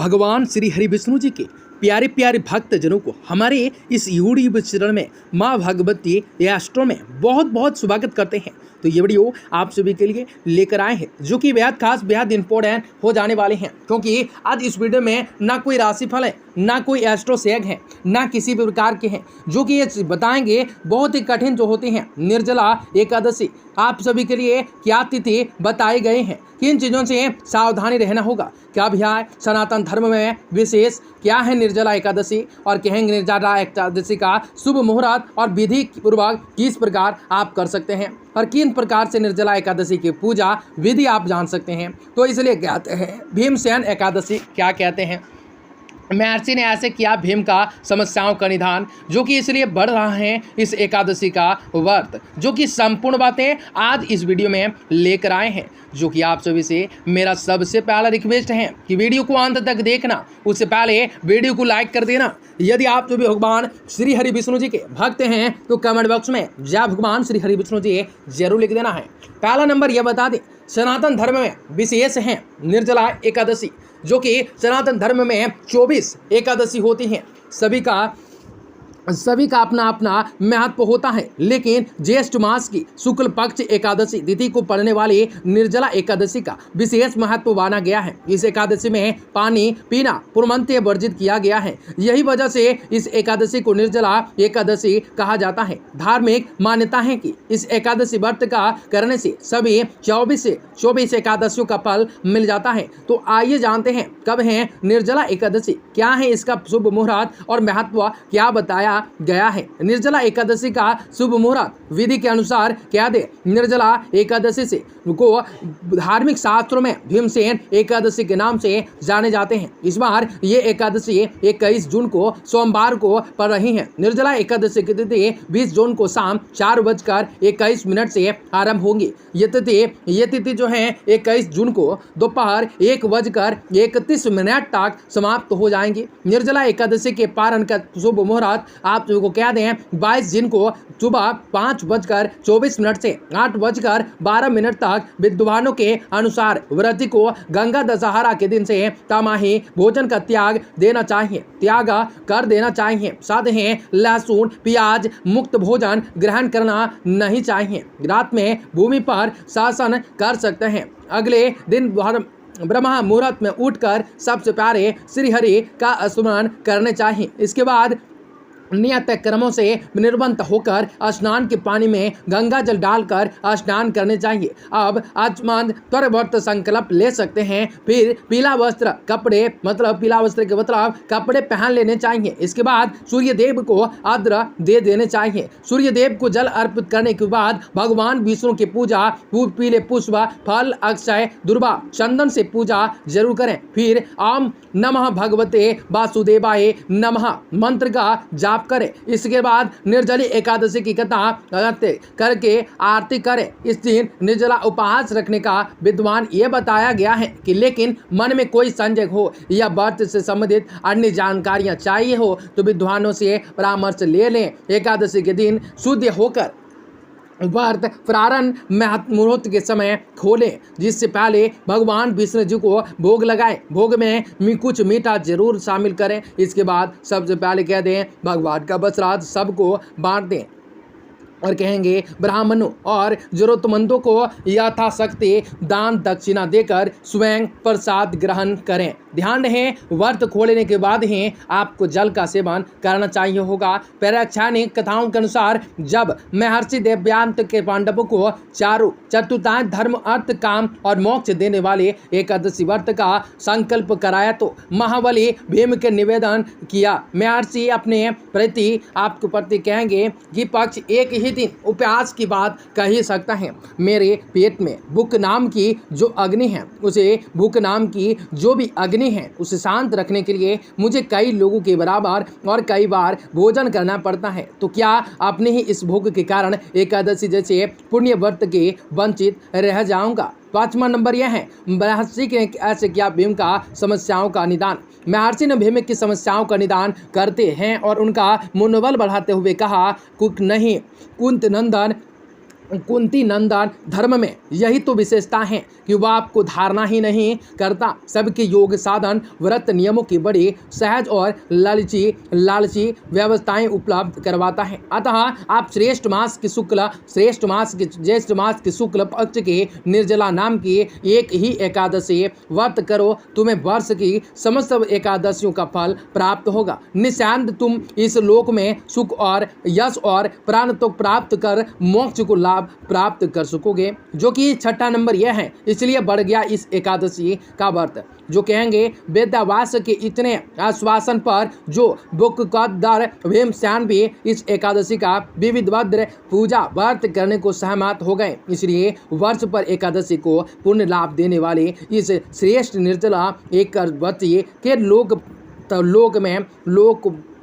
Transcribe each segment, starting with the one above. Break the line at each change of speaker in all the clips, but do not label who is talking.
भगवान श्री हरि विष्णु जी के प्यारे प्यारे भक्तजनों को हमारे इस यूट्यूब चैनल में माँ भगवती एस्ट्रो में बहुत बहुत स्वागत करते हैं। तो ये वीडियो आप सभी के लिए लेकर आए हैं जो कि बेहद खास बेहद इंपॉर्टेंट हो जाने वाले हैं, क्योंकि आज इस वीडियो में ना कोई राशिफल है, ना कोई एस्ट्रो सेग है, ना किसी भी प्रकार के हैं, जो कि ये बताएंगे बहुत ही कठिन जो होती हैं निर्जला एकादशी। आप सभी के लिए क्या तिथि बताए गए हैं, किन चीज़ों से सावधानी रहना होगा, क्या भैया सनातन धर्म में विशेष क्या है निर्जला एकादशी, और कहेंगे निर्जला एकादशी का शुभ मुहूर्त और विधि पूर्वक किस प्रकार आप कर सकते हैं, और किन प्रकार से निर्जला एकादशी की पूजा विधि आप जान सकते हैं। तो इसलिए कहते हैं भीमसेन एकादशी क्या कहते हैं। महर्षि ने ऐसे किया भीम का समस्याओं का निदान, जो कि इसलिए बढ़ रहा है इस एकादशी का व्रत, जो कि संपूर्ण बातें आज इस वीडियो में लेकर आए हैं। जो कि आप सभी से मेरा सबसे पहला रिक्वेस्ट है कि वीडियो को अंत तक देखना, उससे पहले वीडियो को लाइक कर देना। यदि आप सभी भगवान श्री हरि विष्णु जी के भक्त हैं तो कमेंट बॉक्स में जय भगवान श्री हरि विष्णु जी जरूर लिख देना है। पहला नंबर यह बता दें, सनातन धर्म में विशेष है निर्जला एकादशी, जो कि सनातन धर्म में 24 एकादशी होती हैं। सभी का अपना अपना महत्व होता है, लेकिन ज्येष्ठ मास की शुक्ल पक्ष एकादशी तिथि को पड़ने वाली निर्जला एकादशी का विशेष महत्व माना गया है। इस एकादशी में पानी पीना पूर्णतः वर्जित किया गया है। यही वजह से इस एकादशी को निर्जला एकादशी कहा जाता है। धार्मिक मान्यता है कि इस एकादशी व्रत का करने से सभी 24 एकादशियों का फल मिल जाता है। तो आइए जानते हैं कब है निर्जला एकादशी, क्या है इसका शुभ मुहूर्त और महत्व क्या बताया गया है। निर्जला एकादशी का शुभ मुहूर्त विधि के अनुसार क्या दे। निर्जला एकादशी से को धार्मिक शास्त्रों में भीमसेन एकादशी के नाम से जाने जाते हैं। इस बार ये एकादशी 21 जून को सोमवार को पड़ रही है। निर्जला एकादशी की तिथि 20 जून को शाम 4:21 से आरंभ होंगी। ये तिथि जो है 21 जून को दोपहर 1:31 तक समाप्त हो जाएंगी। निर्जला एकादशी के पारण का शुभ मुहूर्त आप सभी को क्या दें 22 जून को सुबह 5:24 से 8:12 तक विद्वानों के अनुसार व्रती को गंगा दशहरा के दिन से तमाही भोजन का त्याग कर देना चाहिए। साथ ही लहसुन प्याज मुक्त भोजन ग्रहण करना नहीं चाहिए। रात में भूमि पर शासन कर सकते हैं। अगले दिन ब्रह्म मुहूर्त में उठकर सबसे पहले श्री हरि का स्मरण करने चाहिए। इसके बाद नियत क्रमों से निर्बंध होकर स्नान के पानी में गंगा जल डालकर स्नान करने चाहिए। अब आचमन त्वरवर्त संकल्प ले सकते हैं। फिर पीला वस्त्र के कपड़े पहन लेने चाहिए। इसके बाद सूर्य देव को अर्घ्य दे देने चाहिए। सूर्य देव को जल अर्पित करने के बाद भगवान विष्णु की पूजा पीले पुष्प फल अक्षय दुर्वा चंदन से पूजा जरूर करें। फिर ओम नमः भगवते वासुदेवाय नमः मंत्र का जाप करें। इसके बाद निर्जली एकादशी की कथा करके आरती करें। इस दिन निर्जला उपवास रखने का विद्वान ये बताया गया है कि लेकिन मन में कोई संदेह हो या व्रत से संबंधित अन्य जानकारियां चाहिए हो तो विद्वानों से परामर्श ले लें। एकादशी के दिन शुद्ध होकर व्रत प्रारंभ मुहूर्त के समय खोलें, जिससे पहले भगवान विष्णु जी को भोग लगाएं। भोग में कुछ मीठा जरूर शामिल करें। इसके बाद सबसे पहले कह दें भगवान का प्रसाद सबको बांट दें, और कहेंगे ब्राह्मणों और जरूरतमंदों को यथाशक्ति दान दक्षिणा देकर स्वयं प्रसाद ग्रहण करें। ध्यान रहे व्रत खोलने के बाद ही आपको जल का सेवन करना चाहिए होगा। पौराणिक कथाओं के अनुसार जब महर्षि देवव्रत के पांडवों को चारों चतुर्थांश धर्म अर्थ काम और मोक्ष देने वाले एकादशी व्रत का संकल्प कराया तो महाबली भीम के निवेदन किया। महर्षि अपने प्रति आपके प्रति कहेंगे कि पक्ष एक ही दिन उपवास की बात कह ही सकता है। मेरे पेट में भूख नाम की जो अग्नि है उसे शांत रखने के लिए मुझे कई लोगों के बराबर और कई बार भोजन करना पड़ता है। तो क्या अपने ही इस भूख के कारण एकादशी जैसे पुण्य व्रत के वंचित रह जाऊंगा। 5वां नंबर यह है महर्षि ने ऐसे किया भीम का समस्याओं का निदान। महर्षि ने भीम की समस्याओं का निदान करते हैं और उनका मनोबल बढ़ाते हुए कहा कुंत नंदन कुंती नंदन धर्म में यही तो विशेषता है कि वह आपको धारणा ही नहीं करता, सबके योग साधन व्रत नियमों की बड़ी सहज और लालची व्यवस्थाएं उपलब्ध करवाता है। अतः आप श्रेष्ठ मास के ज्येष्ठ मास के शुक्ल पक्ष के निर्जला नाम की एक ही एकादशी व्रत करो, तुम्हें वर्ष की समस्त एकादशियों का फल प्राप्त होगा। निशांत तुम इस लोक में सुख और यश और प्राण तो प्राप्त कर मोक्ष को लाभ प्राप्त कर सकोगे, जो कि छठा नंबर यह है। इसलिए बढ़ गया इस एकादशी का व्रत। जो कहेंगे वेदव्यास के इतने आश्वासन पर जो बुकदर भीमसेन भी इस एकादशी का विविधभद्र पूजा व्रत करने को सहमत हो गए। इसलिए वर्ष पर एकादशी को पुण्य लाभ देने वाले इस श्रेष्ठ निर्जला एकादशी के लोक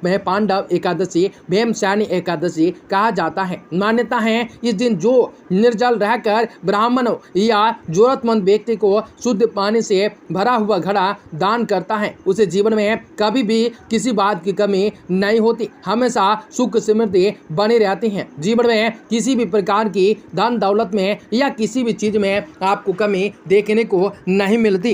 में पांडव एकादशी भीमसेनी एकादशी कहा जाता है। मान्यता है इस दिन जो निर्जल रहकर ब्राह्मण या जरूरतमंद व्यक्ति को शुद्ध पानी से भरा हुआ घड़ा दान करता है, उसे जीवन में कभी भी किसी बात की कमी नहीं होती, हमेशा सुख समृद्धि बनी रहती है। जीवन में किसी भी प्रकार की धन दौलत में या किसी भी चीज में आपको कमी देखने को नहीं मिलती।